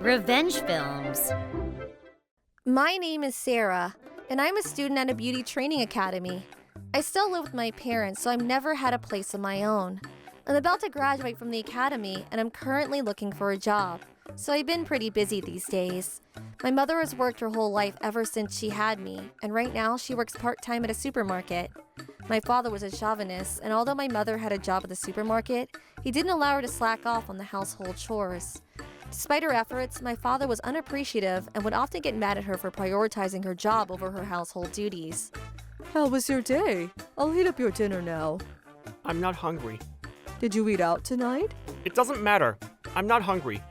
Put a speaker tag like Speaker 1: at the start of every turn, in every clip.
Speaker 1: Revenge films.
Speaker 2: My name is Sarah, and I'm a student at a beauty training academy. I still live with my parents, so I've never had a place of my own. I'm about to graduate from the academy, and I'm currently looking for a job, so I've been pretty busy these days. My mother has worked her whole life ever since she had me, and right now she works part-time at a supermarket. My father was a chauvinist, and although my mother had a job at the supermarket, he didn't allow her to slack off on the household chores. Despite her efforts, my father was unappreciative and would often get mad at her for prioritizing her job over her household duties.
Speaker 3: How was your day? I'll heat up your dinner now.
Speaker 4: I'm not hungry.
Speaker 3: Did you eat out tonight?
Speaker 4: It doesn't matter. I'm not hungry.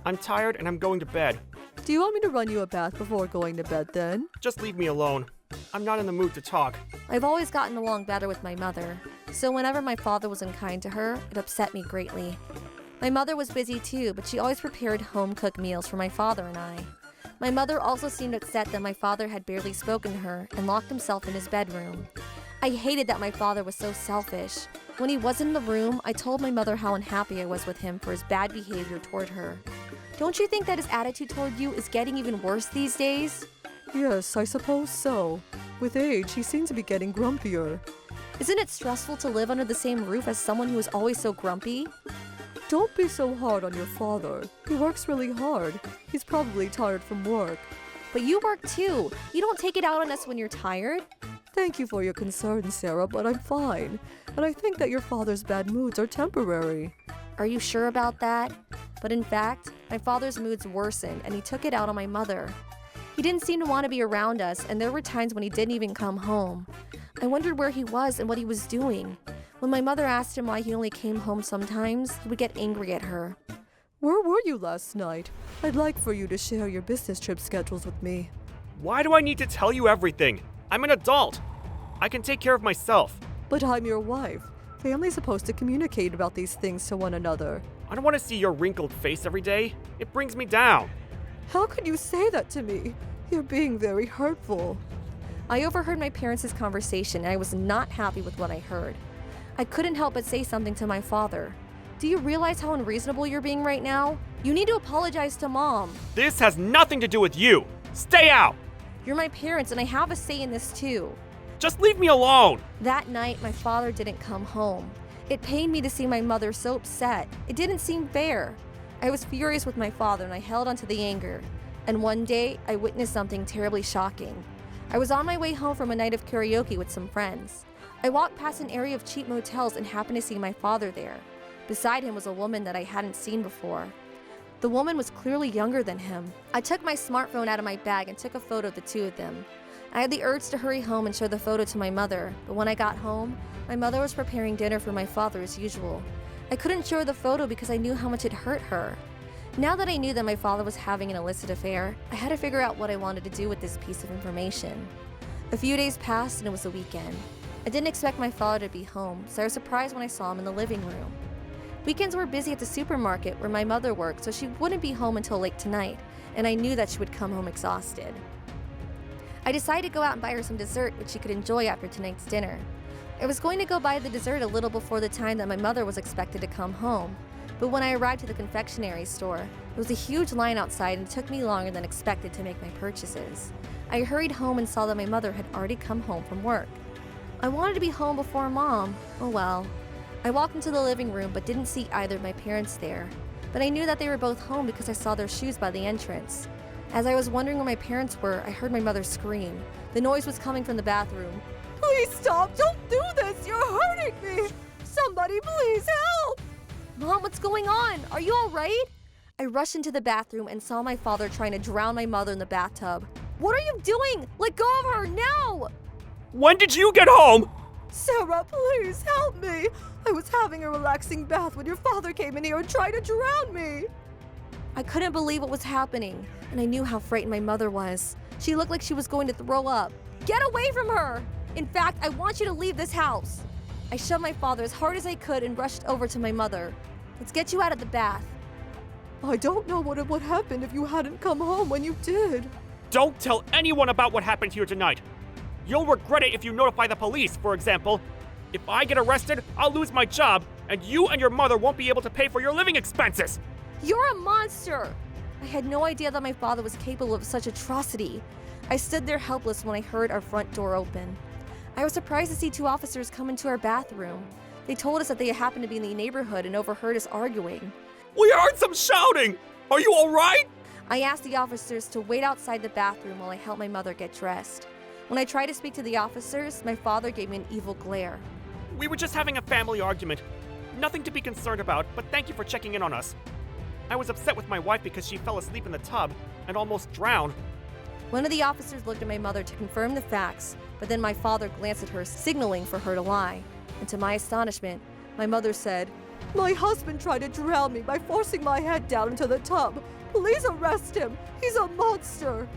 Speaker 4: I'm tired and I'm going to bed.
Speaker 3: Do you want me to run you a bath before going to bed then?
Speaker 4: Just leave me alone. I'm not in the mood to talk.
Speaker 2: I've always gotten along better with my mother, so whenever my father was unkind to her, it upset me greatly. My mother was busy too, but she always prepared home-cooked meals for my father and I. My mother also seemed upset that my father had barely spoken to her and locked himself in his bedroom. I hated that my father was so selfish. When he wasn't in the room, I told my mother how unhappy I was with him for his bad behavior toward her. Don't you think that his attitude toward you is getting even worse these days?
Speaker 3: Yes, I suppose so. With age, he seems to be getting grumpier.
Speaker 2: Isn't it stressful to live under the same roof as someone who is always so grumpy?
Speaker 3: Don't be so hard on your father. He works really hard. He's probably tired from work.
Speaker 2: But you work too. You don't take it out on us when you're tired.
Speaker 3: Thank you for your concern, Sarah, but I'm fine. And I think that your father's bad moods are temporary.
Speaker 2: Are you sure about that? But in fact, my father's moods worsened and he took it out on my mother. He didn't seem to want to be around us, and there were times when he didn't even come home. I wondered where he was and what he was doing. When my mother asked him why he only came home sometimes, he would get angry at her.
Speaker 3: Where were you last night? I'd like for you to share your business trip schedules with me.
Speaker 4: Why do I need to tell you everything? I'm an adult. I can take care of myself.
Speaker 3: But I'm your wife. Family's supposed to communicate about these things to one another.
Speaker 4: I don't want to see your wrinkled face every day. It brings me down.
Speaker 3: How could you say that to me? You're being very hurtful.
Speaker 2: I overheard my parents' conversation and I was not happy with what I heard. I couldn't help but say something to my father. Do you realize how unreasonable you're being right now? You need to apologize to Mom.
Speaker 4: This has nothing to do with you. Stay out.
Speaker 2: You're my parents and I have a say in this too.
Speaker 4: Just leave me alone.
Speaker 2: That night, my father didn't come home. It pained me to see my mother so upset. It didn't seem fair. I was furious with my father and I held onto the anger. And one day, I witnessed something terribly shocking. I was on my way home from a night of karaoke with some friends. I walked past an area of cheap motels and happened to see my father there. Beside him was a woman that I hadn't seen before. The woman was clearly younger than him. I took my smartphone out of my bag and took a photo of the two of them. I had the urge to hurry home and show the photo to my mother, but when I got home, my mother was preparing dinner for my father as usual. I couldn't show her the photo because I knew how much it hurt her. Now that I knew that my father was having an illicit affair, I had to figure out what I wanted to do with this piece of information. A few days passed and it was the weekend. I didn't expect my father to be home, so I was surprised when I saw him in the living room. Weekends were busy at the supermarket where my mother worked, so she wouldn't be home until late tonight, and I knew that she would come home exhausted. I decided to go out and buy her some dessert which she could enjoy after tonight's dinner. I was going to go buy the dessert a little before the time that my mother was expected to come home, but when I arrived at the confectionery store, there was a huge line outside and it took me longer than expected to make my purchases. I hurried home and saw that my mother had already come home from work. I wanted to be home before Mom. Oh well. I walked into the living room but didn't see either of my parents there. But I knew that they were both home because I saw their shoes by the entrance. As I was wondering where my parents were, I heard my mother scream. The noise was coming from the bathroom.
Speaker 3: Please stop! Don't do this! You're hurting me! Somebody please help!
Speaker 2: Mom, what's going on? Are you alright? I rushed into the bathroom and saw my father trying to drown my mother in the bathtub. What are you doing? Let go of her now!
Speaker 4: When did you get home?
Speaker 3: Sarah, please help me! I was having a relaxing bath when your father came in here and tried to drown me!
Speaker 2: I couldn't believe what was happening, and I knew how frightened my mother was. She looked like she was going to throw up. Get away from her! In fact, I want you to leave this house. I shoved my father as hard as I could and rushed over to my mother. Let's get you out of the bath.
Speaker 3: I don't know what would happen if you hadn't come home when you did.
Speaker 4: Don't tell anyone about what happened here tonight. You'll regret it if you notify the police, for example. If I get arrested, I'll lose my job, and you and your mother won't be able to pay for your living expenses.
Speaker 2: You're a monster! I had no idea that my father was capable of such atrocity. I stood there helpless when I heard our front door open. I was surprised to see two officers come into our bathroom. They told us that they happened to be in the neighborhood and overheard us arguing.
Speaker 4: We heard some shouting! Are you alright?
Speaker 2: I asked the officers to wait outside the bathroom while I helped my mother get dressed. When I tried to speak to the officers, my father gave me an evil glare.
Speaker 4: We were just having a family argument. Nothing to be concerned about, but thank you for checking in on us. I was upset with my wife because she fell asleep in the tub and almost drowned.
Speaker 2: One of the officers looked at my mother to confirm the facts, but then my father glanced at her, signaling for her to lie. And to my astonishment, my mother said,
Speaker 3: My husband tried to drown me by forcing my head down into the tub. Please arrest him. He's a monster.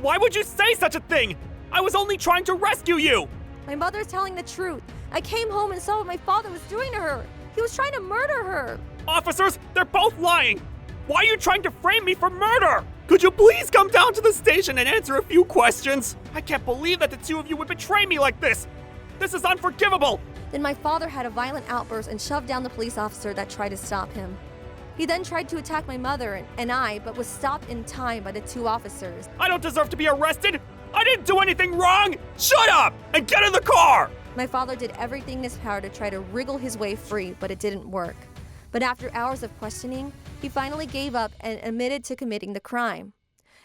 Speaker 4: Why would you say such a thing? I was only trying to rescue you!
Speaker 2: My mother's telling the truth. I came home and saw what my father was doing to her. He was trying to murder her.
Speaker 4: Officers, they're both lying! Why are you trying to frame me for murder? Could you please come down to the station and answer a few questions? I can't believe that the two of you would betray me like this! This is unforgivable!
Speaker 2: Then my father had a violent outburst and shoved down the police officer that tried to stop him. He then tried to attack my mother and I, but was stopped in time by the two officers.
Speaker 4: I don't deserve to be arrested! I didn't do anything wrong! Shut up and get in the car!
Speaker 2: My father did everything in his power to try to wriggle his way free, but it didn't work. But after hours of questioning, he finally gave up and admitted to committing the crime.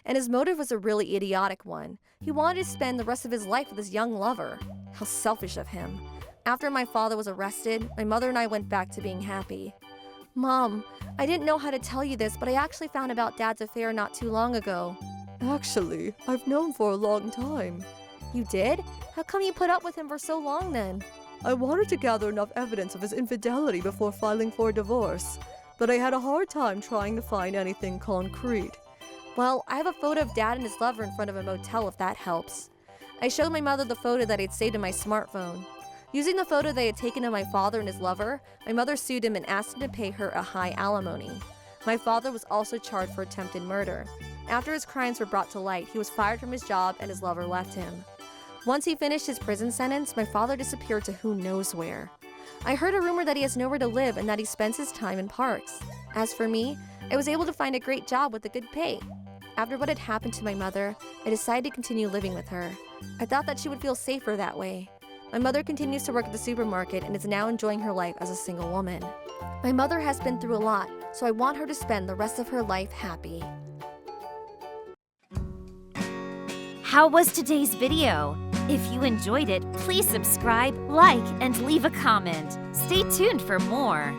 Speaker 2: And his motive was a really idiotic one. He wanted to spend the rest of his life with his young lover. How selfish of him. After my father was arrested, my mother and I went back to being happy. Mom, I didn't know how to tell you this, but I actually found about Dad's affair not too long ago.
Speaker 3: Actually, I've known for a long time.
Speaker 2: You did? How come you put up with him for so long then?
Speaker 3: I wanted to gather enough evidence of his infidelity before filing for a divorce, but I had a hard time trying to find anything concrete.
Speaker 2: Well, I have a photo of Dad and his lover in front of a motel if that helps. I showed my mother the photo that I'd saved in my smartphone. Using the photo they had taken of my father and his lover, my mother sued him and asked him to pay her a high alimony. My father was also charged for attempted murder. After his crimes were brought to light, he was fired from his job and his lover left him. Once he finished his prison sentence, my father disappeared to who knows where. I heard a rumor that he has nowhere to live and that he spends his time in parks. As for me, I was able to find a great job with a good pay. After what had happened to my mother, I decided to continue living with her. I thought that she would feel safer that way. My mother continues to work at the supermarket and is now enjoying her life as a single woman. My mother has been through a lot, so I want her to spend the rest of her life happy.
Speaker 1: How was today's video? If you enjoyed it, please subscribe, like, and leave a comment. Stay tuned for more.